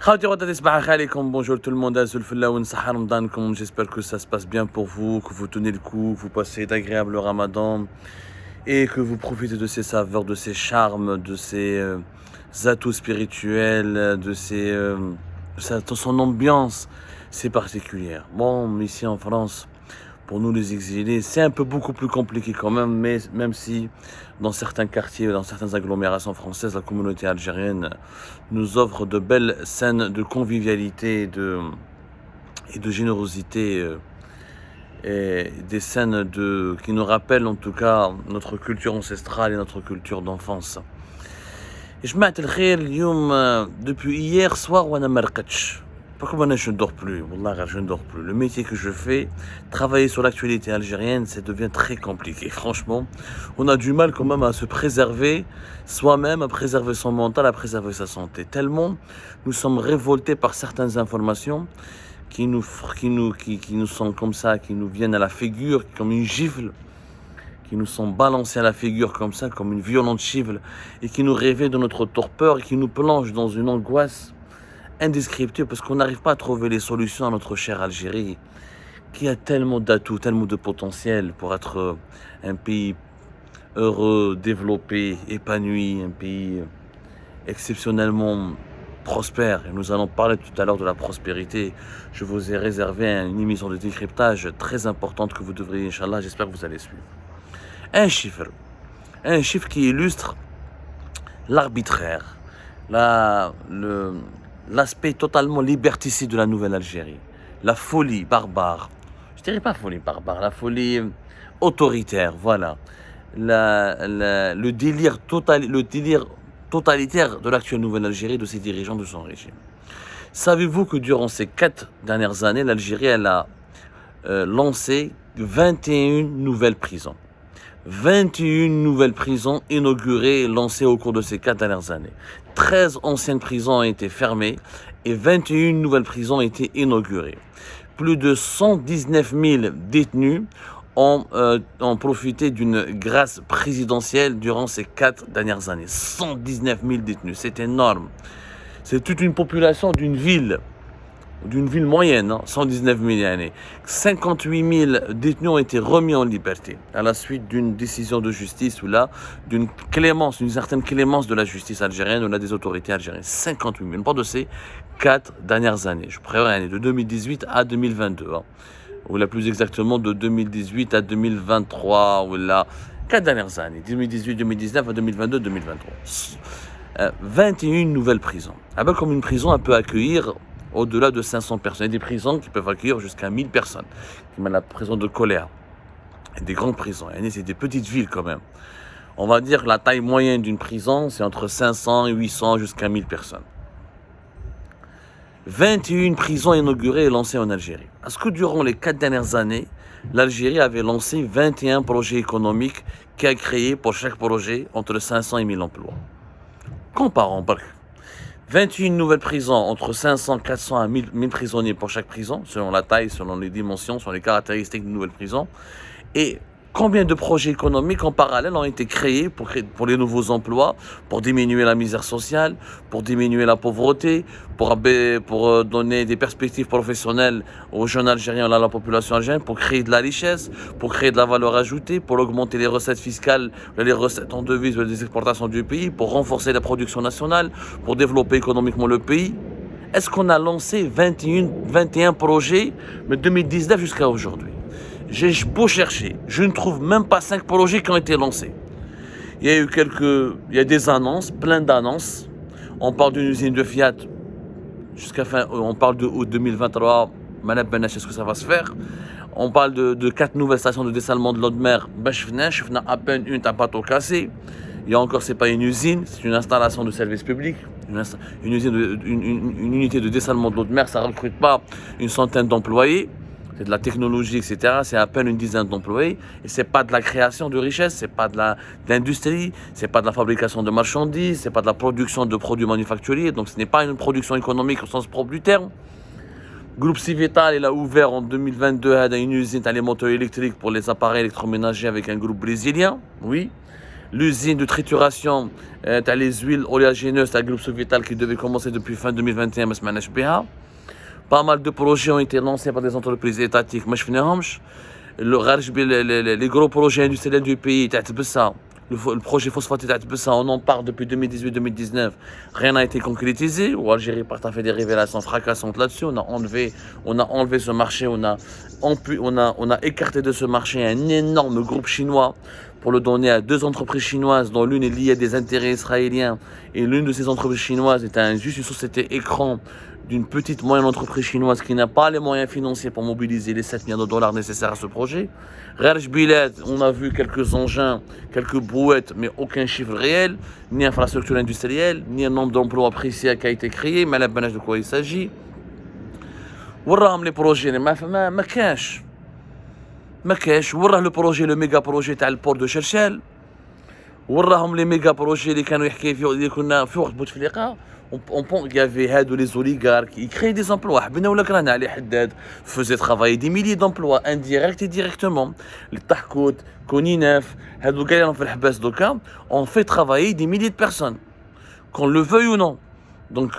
Bonjour tout le monde, j'espère que ça se passe bien pour vous, que vous tenez le coup, que vous passez d'agréables Ramadan et que vous profitez de ces saveurs, de ces charmes, de ces atouts spirituels, de son ambiance si particulière. Bon, ici en France, pour nous les exilés, c'est un peu beaucoup plus compliqué quand même, mais même si dans certains quartiers, dans certaines agglomérations françaises, la communauté algérienne nous offre de belles scènes de convivialité et de générosité, et des scènes qui nous rappellent en tout cas notre culture ancestrale et notre culture d'enfance. Et je m'attelle depuis hier soir, وانا ما رقدتش. Pas comme je ne dors plus, Wallah, je ne dors plus. Le métier que je fais, travailler sur l'actualité algérienne, ça devient très compliqué. Franchement, on a du mal quand même à se préserver soi-même, à préserver son mental, à préserver sa santé. Tellement nous sommes révoltés par certaines informations qui nous sont comme ça, qui nous viennent à la figure, comme une gifle, qui nous sont balancés à la figure comme ça, comme une violente gifle, et qui nous réveillent de notre torpeur et qui nous plongent dans une angoisse indescriptible parce qu'on n'arrive pas à trouver les solutions à notre chère Algérie qui a tellement d'atouts, tellement de potentiel pour être un pays heureux, développé, épanoui, un pays exceptionnellement prospère. Et nous allons parler tout à l'heure de la prospérité. Je vous ai réservé une émission de décryptage très importante que vous devriez, Inch'Allah, j'espère que vous allez suivre. Un chiffre qui illustre l'arbitraire, l'aspect totalement liberticide de la nouvelle Algérie, la folie barbare, je dirais pas folie barbare, la folie autoritaire, voilà, le délire totalitaire de l'actuelle nouvelle Algérie, de ses dirigeants, de son régime. Savez-vous que durant ces 4 dernières années, l'Algérie elle a lancé 21 nouvelles prisons. 21 nouvelles prisons inaugurées et lancées au cours de ces 4 dernières années. 13 anciennes prisons ont été fermées et 21 nouvelles prisons ont été inaugurées. Plus de 119 000 détenus ont profité d'une grâce présidentielle durant ces 4 dernières années. 119 000 détenus, c'est énorme. C'est toute une population d'une ville moyenne, 119 000 années. 58 000 détenus ont été remis en liberté à la suite d'une décision de justice ou là, d'une certaine clémence de la justice algérienne ou là des autorités algériennes. 58 000, on parle de ces 4 dernières années. Je préviens, de 2018 à 2022, ou là plus exactement de 2018 à 2023, ou là 4 dernières années, 2018, 2019 à 2022, 2023. 21 nouvelles prisons. Comme une prison, elle peut accueillir au-delà de 500 personnes. Il y a des prisons qui peuvent accueillir jusqu'à 1000 personnes. Comme la prison de Colère. Et des grandes prisons. C'est des petites villes quand même. On va dire que la taille moyenne d'une prison, c'est entre 500 et 800 jusqu'à 1000 personnes. 21 prisons inaugurées et lancées en Algérie. Est-ce que durant les 4 dernières années, l'Algérie avait lancé 21 projets économiques qui a créé pour chaque projet entre 500 et 1000 emplois? Comparons, 21 nouvelles prisons, entre 500, 400 à 1000 prisonniers pour chaque prison, selon la taille, selon les dimensions, selon les caractéristiques de nouvelles prisons. Et combien de projets économiques en parallèle ont été créés pour les nouveaux emplois, pour diminuer la misère sociale, pour diminuer la pauvreté, pour donner des perspectives professionnelles aux jeunes Algériens, à la population algérienne, pour créer de la richesse, pour créer de la valeur ajoutée, pour augmenter les recettes fiscales, les recettes en devises, les exportations du pays, pour renforcer la production nationale, pour développer économiquement le pays. Est-ce qu'on a lancé 21 projets de 2019 jusqu'à aujourd'hui? J'ai beau chercher, je ne trouve même pas 5 projets qui ont été lancés. Il y a des annonces, plein d'annonces. On parle d'une usine de Fiat on parle de août 2023. Est-ce que ça va se faire? On parle de 4 nouvelles stations de dessalement de l'eau de mer. Je venais à peine une bateau cassé. Il y a encore, c'est pas une usine, c'est une installation de service public. Une unité de dessalement de l'eau de mer, ça ne recrute pas une centaine d'employés. C'est de la technologie, etc. C'est à peine une dizaine d'employés. Et c'est pas de la création de richesse, c'est pas de l'industrie, c'est pas de la fabrication de marchandises, c'est pas de la production de produits manufacturiers. Donc ce n'est pas une production économique au sens propre du terme. Groupe Civital, il a ouvert en 2022 une usine à les moteurs électriques pour les appareils électroménagers avec un groupe brésilien. Oui. l'usine de trituration les huiles oléagineuses, le groupe Soviétal qui devait commencer depuis fin 2021, mais pas mal de projets ont été lancés par des entreprises étatiques, mais je les gros projets industriels du pays, le projet phosphatique, on en parle depuis 2018-2019, rien n'a été concrétisé. L'Algérie a fait des révélations fracassantes là-dessus. On a enlevé ce marché, on a écarté de ce marché un énorme groupe chinois pour le donner à 2 entreprises chinoises dont l'une est liée à des intérêts israéliens et l'une de ces entreprises chinoises est juste une société écran d'une petite moyenne entreprise chinoise qui n'a pas les moyens financiers pour mobiliser les 7 milliards de dollars nécessaires à ce projet. Rerj Bilad, on a vu quelques engins, quelques brouettes, mais aucun chiffre réel, ni infrastructure industrielle, ni un nombre d'emplois précis qui a été créé, mais la banage de quoi il s'agit. وراهم les projets, ما كاش وراه le projet, le méga projet تاع البور دو شرشال وراهم les méga projets اللي كانوا يحكي فيه اللي كنا في وقت بوتفليقه. On pense qu'il y avait les oligarques, ils créaient des emplois. Faisaient travailler des milliers d'emplois, indirects et directement. Les Tahkout, Koninef, on fait travailler des milliers de personnes, qu'on le veuille ou non. Donc,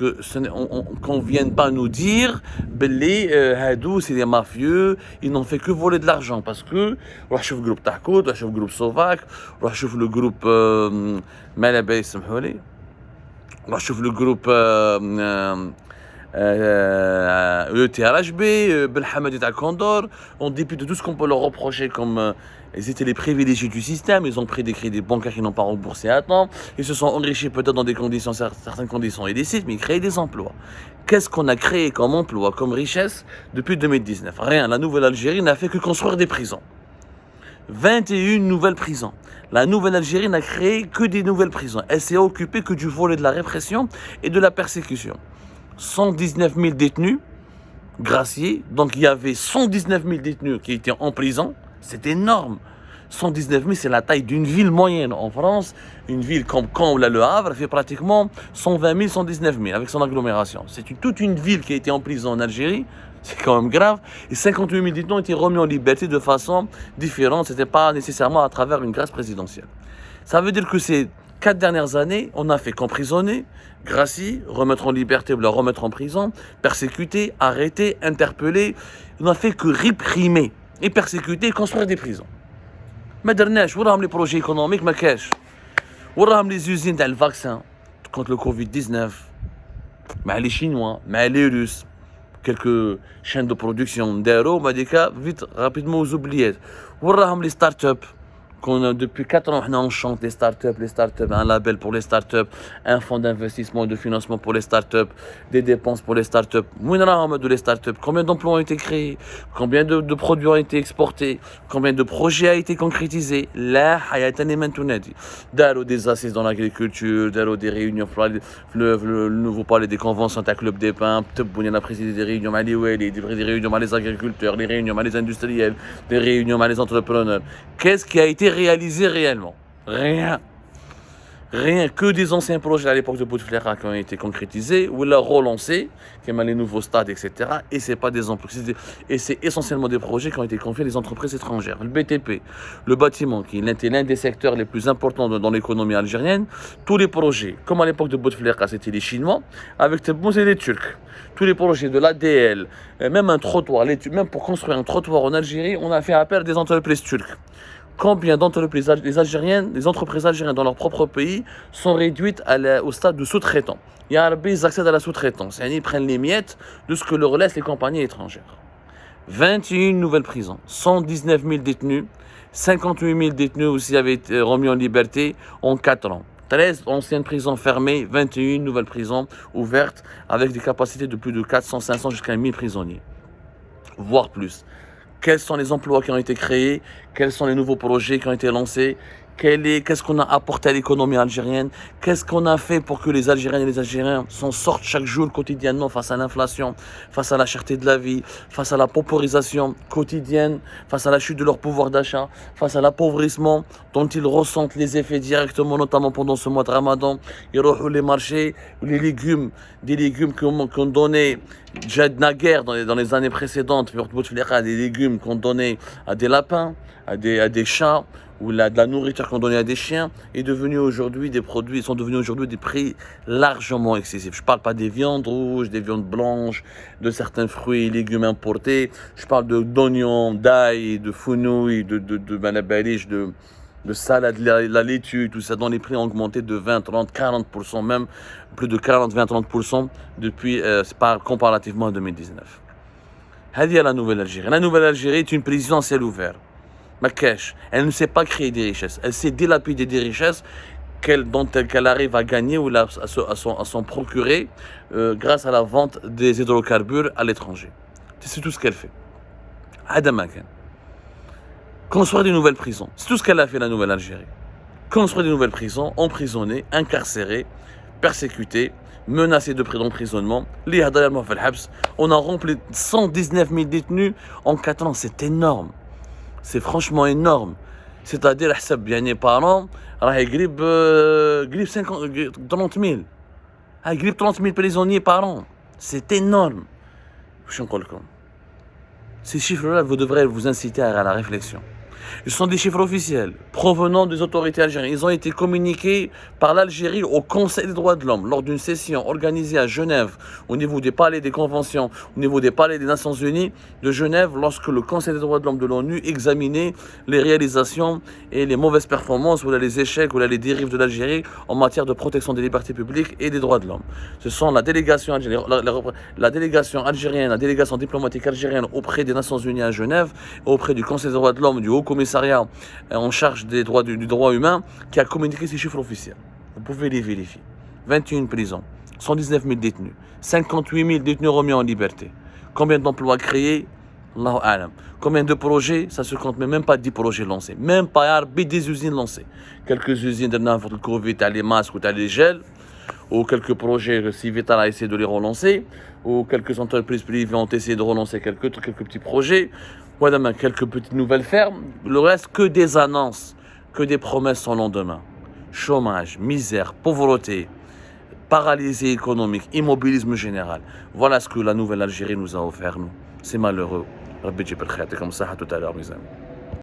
qu'on ne vienne pas nous dire que c'est des mafieux, ils n'ont fait que voler de l'argent. Parce que, on va le groupe Tahkout, on va le groupe Sovac, on va le groupe Malabay, le groupe ETRHB, Belhamadi à Condor, on députe de tout ce qu'on peut leur reprocher comme ils étaient les privilégiés du système, ils ont pris des crédits bancaires qu'ils n'ont pas remboursés à temps, ils se sont enrichis peut-être dans des conditions, certaines conditions illicites, mais ils créent des emplois. Qu'est-ce qu'on a créé comme emploi, comme richesse depuis 2019? Rien, la nouvelle Algérie n'a fait que construire des prisons. 21 nouvelles prisons. La nouvelle Algérie n'a créé que des nouvelles prisons. Elle s'est occupée que du volet de la répression et de la persécution. 119 000 détenus graciés. Donc il y avait 119 000 détenus qui étaient en prison. C'est énorme. 119 000, c'est la taille d'une ville moyenne en France. Une ville comme Caen ou Le Havre fait pratiquement 120 000, 119 000 avec son agglomération. C'est toute une ville qui a été en prison en Algérie. C'est quand même grave. Et 58 000 détenus ont été remis en liberté de façon différente. Ce n'était pas nécessairement à travers une grâce présidentielle. Ça veut dire que ces 4 dernières années, on a fait qu'emprisonner, gracier, remettre en liberté ou la remettre en prison, persécuter, arrêter, interpeller. On n'a fait que réprimer et persécuter et construire des prisons. ما درناش وراهم les projets économiques ما كاش وراهم les usines تاع le vaccin contre le Covid-19 مع les Chinois مع les Russes quelques chaînes de production d'Aéro, Madika, vite, rapidement aux oubliettes. وراهم les startups qu'on a depuis 4 ans, on chante les startups, un label pour les startups, un fonds d'investissement et de financement pour les startups, des dépenses pour les startups. De les startups, combien d'emplois ont été créés, combien de produits ont été exportés, combien de projets ont été concrétisés. Là, il y a des assises dans l'agriculture, des réunions, le nouveau palais des conventions, un club des pains, on a présidé des réunions avec des réunions avec les agriculteurs, des réunions avec les industriels, des réunions avec les entrepreneurs. Qu'est-ce qui a été réalisé réellement? Rien. Rien que des anciens projets à l'époque de Bouteflika qui ont été concrétisés ou là relancés, comme les nouveaux stades, etc. Et c'est pas des emplois, et c'est essentiellement des projets qui ont été confiés à des entreprises étrangères. Le BTP, le bâtiment, qui est l'un des secteurs les plus importants dans l'économie algérienne, tous les projets, comme à l'époque de Bouteflika, c'était les Chinois, avec c'est les Turcs. Tous les projets de l'ADL, même un trottoir, même pour construire un trottoir en Algérie, on a fait appel à des entreprises turques. Combien d'entreprises les entreprises algériennes dans leur propre pays sont réduites au stade de sous-traitant? Ils accèdent à la sous-traitance. Ils prennent les miettes de ce que leur laissent les compagnies étrangères. 21 nouvelles prisons, 119 000 détenus, 58 000 détenus aussi avaient été remis en liberté en 4 ans. 13 anciennes prisons fermées, 21 nouvelles prisons ouvertes avec des capacités de plus de 400, 500 jusqu'à 1000 prisonniers, voire plus. Quels sont les emplois qui ont été créés? Quels sont les nouveaux projets qui ont été lancés? Qu'est-ce qu'on a apporté à l'économie algérienne? Qu'est-ce qu'on a fait pour que les Algériennes et les Algériens s'en sortent chaque jour quotidiennement face à l'inflation, face à la cherté de la vie, face à la pauperisation quotidienne, face à la chute de leur pouvoir d'achat, face à l'appauvrissement dont ils ressentent les effets directement, notamment pendant ce mois de Ramadan. Ils retrouvent les marchés, les légumes, des légumes qu'on donnait déjà naguère dans les années précédentes, des légumes qu'on donnait à des lapins, à des chats, ou de la nourriture qu'on donnait à des chiens est devenue aujourd'hui des produits, sont devenus aujourd'hui des prix largement excessifs. Je ne parle pas des viandes rouges, des viandes blanches, de certains fruits et légumes importés. Je parle d'oignons, d'ail, de fenouil, de banabaliche, de salade, la laitue, tout ça, dont les prix ont augmenté de 20, 30, 40%, même plus de 40, 20, 30% depuis, comparativement à 2019. هذه la nouvelle Algérie. La nouvelle Algérie est une prison à ciel ouvert. Ma cache, elle ne sait pas créer des richesses. Elle sait dilapider des richesses dont qu'elle arrive à gagner ou à s'en procurer grâce à la vente des hydrocarbures à l'étranger. C'est tout ce qu'elle fait. Hadamakan. Construire des nouvelles prisons. C'est tout ce qu'elle a fait, la nouvelle Algérie. Construire des nouvelles prisons, emprisonnés, incarcérés, persécutés, menacés d'emprisonnement. On a rempli 119 000 détenus en 4 ans. C'est énorme. C'est franchement énorme. C'est-à-dire, par an, il y a 30 000. Il y a 30 000 prisonniers par an. C'est énorme. Ces chiffres-là, vous devrez vous inciter à la réflexion. Ce sont des chiffres officiels provenant des autorités algériennes. Ils ont été communiqués par l'Algérie au Conseil des droits de l'homme lors d'une session organisée à Genève, au niveau des palais des conventions, au niveau des palais des Nations Unies de Genève, lorsque le Conseil des droits de l'homme de l'ONU examinait les réalisations et les mauvaises performances ou les échecs ou les dérives de l'Algérie en matière de protection des libertés publiques et des droits de l'homme. Ce sont la délégation algérienne, la délégation diplomatique algérienne auprès des Nations Unies à Genève, auprès du Conseil des droits de l'homme, du Haut Commissariat en charge du droit humain, qui a communiqué ces chiffres officiels. Vous pouvez les vérifier. 21 prisons, 119 000 détenus, 58 000 détenus remis en liberté. Combien d'emplois créés? Allahu a'lam. Combien de projets? Ça se compte même pas 10 projets lancés. Même pas des usines lancées. Quelques usines de n'importe le Covid, t'as les masques ou t'as les gels, ou quelques projets, Civital a essayé de les relancer, ou quelques entreprises privées ont essayé de relancer quelques petits projets. Voilà, quelques petites nouvelles fermes. Le reste, que des annonces, que des promesses sans lendemain. Chômage, misère, pauvreté, paralysie économique, immobilisme général. Voilà ce que la nouvelle Algérie nous a offert, nous. C'est malheureux. Rabbi Djibril Khayat, comme ça, à tout à l'heure, mes amis.